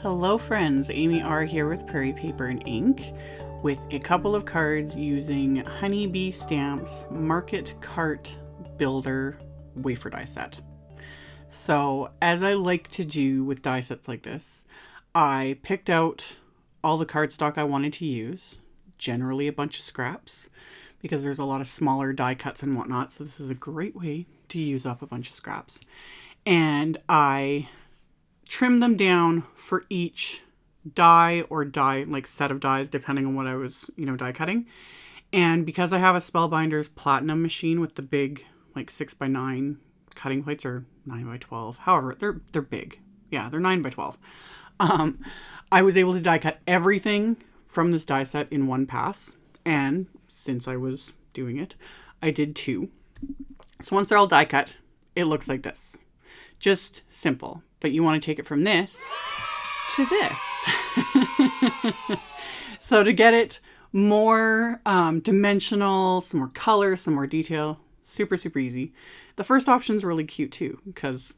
Hello friends, AmyR here with Prairie Paper and Ink with a couple of cards using Honeybee Stamps Market Cart Builder wafer die set. So as I like to do with die sets like this, I picked out all the cardstock I wanted to use, generally a bunch of scraps, because there's a lot of smaller die cuts and whatnot, so this is a great way to use up a bunch of scraps. And I trim them down for each die or die, like set of dies, depending on what I was, die cutting. And because I have a Spellbinders platinum machine with the big, like 6x9 cutting plates, or 9x12, however, they're big. Yeah, they're 9x12. I was able to die cut everything from this die set in one pass. And since I was doing it, I did two. So once they're all die cut, it looks like this. Just simple. But you want to take it from this to this. So to get it more dimensional, some more color, some more detail, super, super easy. The first option is really cute too, because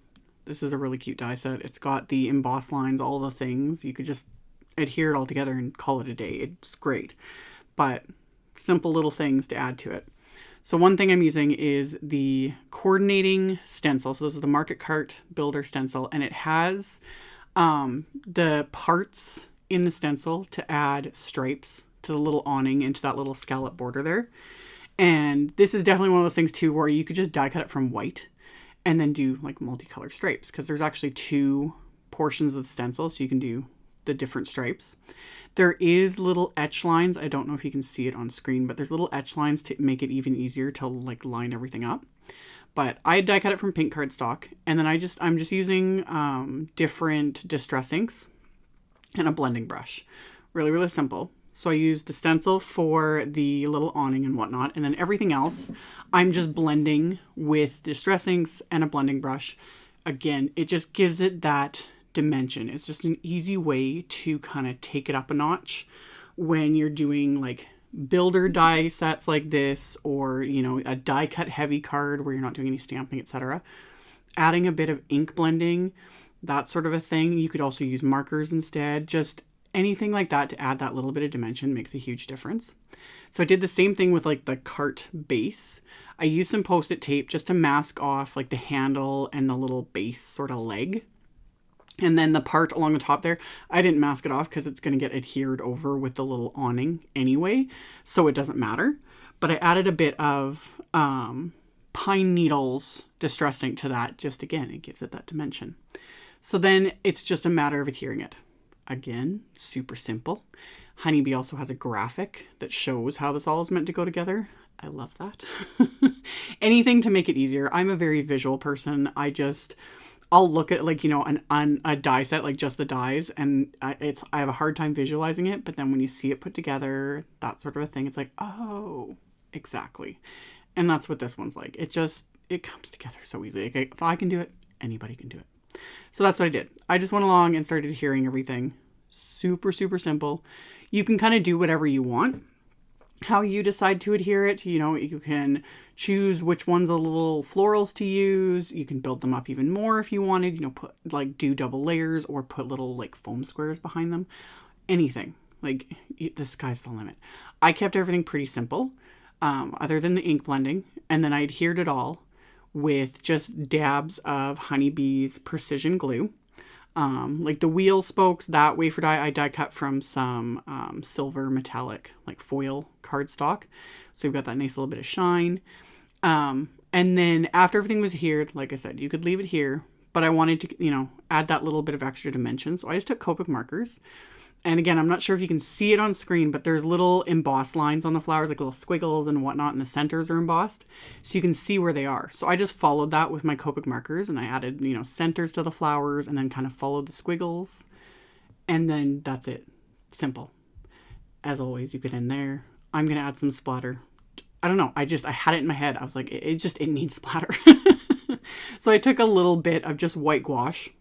this is a really cute die set. It's got the emboss lines, all the things. You could just adhere it all together and call it a day. It's great. But simple little things to add to it. So one thing I'm using is the coordinating stencil. So this is the Market Cart Builder stencil, and it has the parts in the stencil to add stripes to the little awning into that little scallop border there. And this is definitely one of those things too where you could just die cut it from white and then do like multicolored stripes, because there's actually two portions of the stencil, so you can do the different stripes. There is little etch lines. I don't know if you can see it on screen, but there's little etch lines to make it even easier to like line everything up. But I die cut it from pink cardstock, and then I'm just using different distress inks and a blending brush. Really, really simple. So I use the stencil for the little awning and whatnot, and then everything else I'm just blending with distress inks and a blending brush. Again, it just gives it that dimension. It's just an easy way to kind of take it up a notch when you're doing like builder die sets like this, or a die cut heavy card where you're not doing any stamping, etc. Adding a bit of ink blending, that sort of a thing. You could also use markers instead. Just anything like that to add that little bit of dimension makes a huge difference. So I did the same thing with like the cart base. I used some post-it tape just to mask off like the handle and the little base sort of leg. And then the part along the top there, I didn't mask it off because it's going to get adhered over with the little awning anyway, so it doesn't matter. But I added a bit of pine needles distress ink to that. Just again, it gives it that dimension. So then it's just a matter of adhering it. Again, super simple. Honeybee also has a graphic that shows how this all is meant to go together. I love that. Anything to make it easier. I'm a very visual person. I'll look at like, a die set, like just the dies, and I have a hard time visualizing it. But then when you see it put together, that sort of a thing, it's like, oh, exactly. And that's what this one's like. It comes together so easily. Like, if I can do it, anybody can do it. So that's what I did. I just went along and started adhering everything. Super, super simple. You can kind of do whatever you want. How you decide to adhere it, you can choose which ones are the little florals to use. You can build them up even more if you wanted, do double layers or put little like foam squares behind them. Anything. Like, the sky's the limit. I kept everything pretty simple, other than the ink blending, and then I adhered it all with just dabs of Honeybee's precision glue. Like the wheel spokes, that wafer die I die cut from some silver metallic like foil cardstock. So you've got that nice little bit of shine. And then after everything was adhered, like I said, you could leave it here, but I wanted to, add that little bit of extra dimension. So I just took Copic markers. And again, I'm not sure if you can see it on screen, but there's little embossed lines on the flowers, like little squiggles and whatnot, and the centers are embossed. So you can see where they are. So I just followed that with my Copic markers, and I added, centers to the flowers, and then kind of followed the squiggles. And then that's it. Simple. As always, you could end there. I'm going to add some splatter. I don't know. I had it in my head. I was like, it needs splatter. So I took a little bit of just white gouache,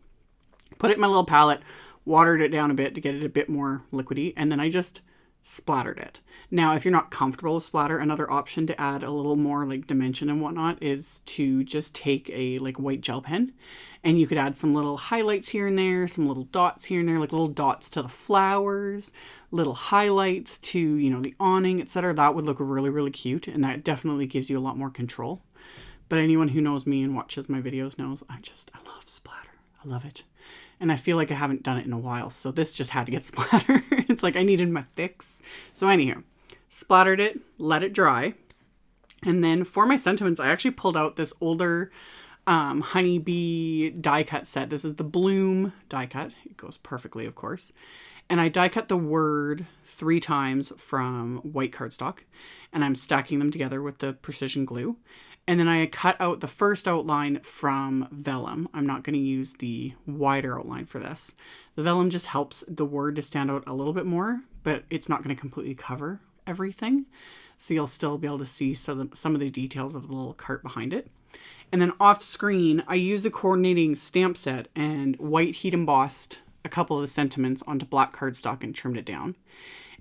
put it in my little palette, watered it down a bit to get it a bit more liquidy, and then I just splattered it. Now, if you're not comfortable with splatter, another option to add a little more like dimension and whatnot is to just take a like white gel pen, and you could add some little highlights here and there, some little dots here and there, like little dots to the flowers, little highlights to, you know, the awning, etc. That would look really, really cute, and that definitely gives you a lot more control. But anyone who knows me and watches my videos knows I love splatter. I love it. And I feel like I haven't done it in a while, so this just had to get splattered. It's like I needed my fix. So anyhow, splattered it, let it dry. And then for my sentiments, I actually pulled out this older honeybee die cut set. This is the Bloom die cut. It goes perfectly, of course. And I die cut the word 3 times from white cardstock, and I'm stacking them together with the precision glue. And then I cut out the first outline from vellum. I'm not going to use the wider outline for this. The vellum just helps the word to stand out a little bit more, but it's not going to completely cover everything. So you'll still be able to see some of the details of the little cart behind it. And then off screen, I used a coordinating stamp set and white heat embossed a couple of the sentiments onto black cardstock and trimmed it down.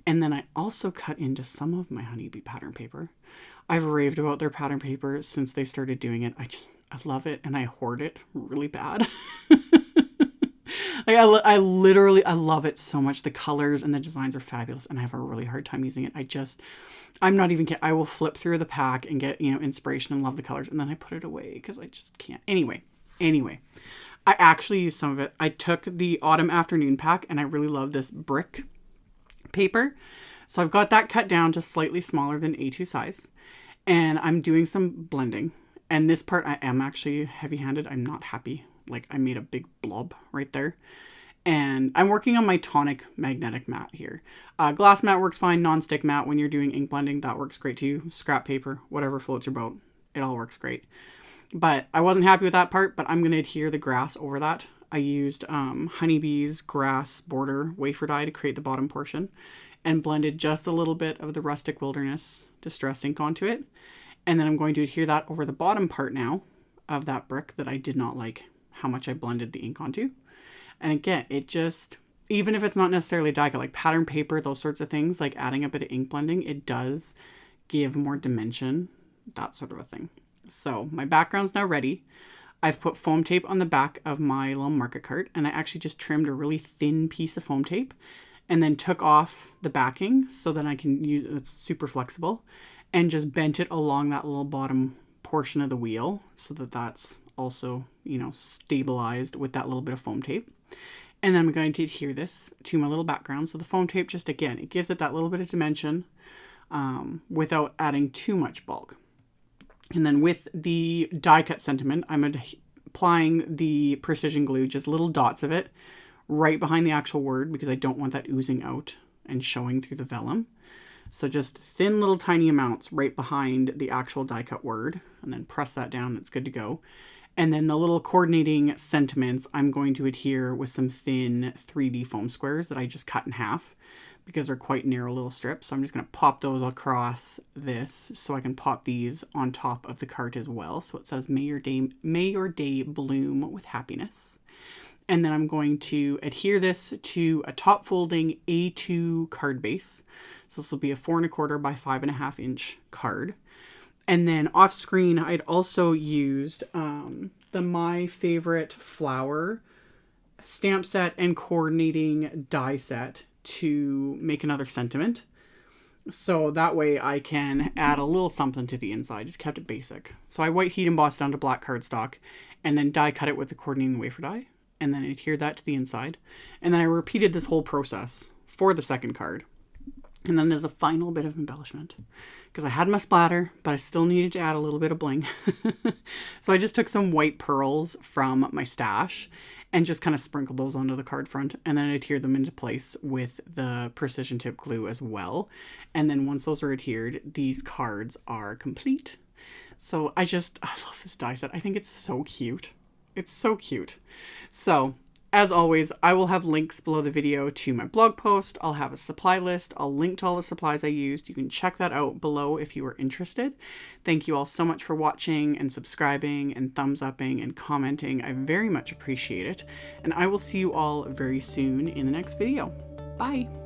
And then I also cut into some of my honeybee pattern paper. I've raved about their pattern paper since they started doing it. I love it, and I hoard it really bad. Like I love it so much. The colors and the designs are fabulous, and I have a really hard time using it. I'm not even kidding. I will flip through the pack and get, you know, inspiration and love the colors, and then I put it away because I just can't. Anyway, I actually used some of it. I took the Autumn Afternoon pack, and I really love this brick paper. So I've got that cut down to slightly smaller than A2 size, and I'm doing some blending. And this part, I am actually heavy-handed. I'm not happy. Like, I made a big blob right there. And I'm working on my Tonic magnetic mat here. Glass mat works fine. Non-stick mat, when you're doing ink blending, that works great too. Scrap paper, whatever floats your boat. It all works great. But I wasn't happy with that part, but I'm going to adhere the grass over that. I used Honeybee's grass border wafer die to create the bottom portion, and blended just a little bit of the Rustic Wilderness Distress ink onto it. And then I'm going to adhere that over the bottom part now of that brick that I did not like how much I blended the ink onto. And again, it just, even if it's not necessarily die cut, like pattern paper, those sorts of things, like adding a bit of ink blending, it does give more dimension, that sort of a thing. So my background's now ready. I've put foam tape on the back of my little market cart, and I actually just trimmed a really thin piece of foam tape and then took off the backing so that I can use, it's super flexible, and just bent it along that little bottom portion of the wheel so that that's also, you know, stabilized with that little bit of foam tape. And then I'm going to adhere this to my little background. So the foam tape, just again, it gives it that little bit of dimension without adding too much bulk. And then with the die cut sentiment, I'm applying the precision glue, just little dots of it, right behind the actual word, because I don't want that oozing out and showing through the vellum. So just thin little tiny amounts right behind the actual die cut word, and then press that down, it's good to go. And then the little coordinating sentiments, I'm going to adhere with some thin 3D foam squares that I just cut in half because they're quite narrow little strips. So I'm just going to pop those across this so I can pop these on top of the cart as well. So it says, may your day bloom with happiness. And then I'm going to adhere this to a top folding A2 card base. So this will be a 4 1/4 by 5.5 inch card. And then off screen, I'd also used the My Favorite Flower stamp set and coordinating die set to make another sentiment. So that way I can add a little something to the inside. Just kept it basic. So I white heat embossed onto black cardstock and then die cut it with the coordinating wafer die, and then adhere that to the inside. And then I repeated this whole process for the second card. And then there's a final bit of embellishment because I had my splatter, but I still needed to add a little bit of bling. So I just took some white pearls from my stash and just kind of sprinkled those onto the card front, and then adhered them into place with the precision tip glue as well. And then once those are adhered, these cards are complete. So I love this die set. I think it's so cute. It's so cute. So as always, I will have links below the video to my blog post. I'll have a supply list. I'll link to all the supplies I used. You can check that out below if you are interested. Thank you all so much for watching and subscribing and thumbs upping and commenting. I very much appreciate it. And I will see you all very soon in the next video. Bye.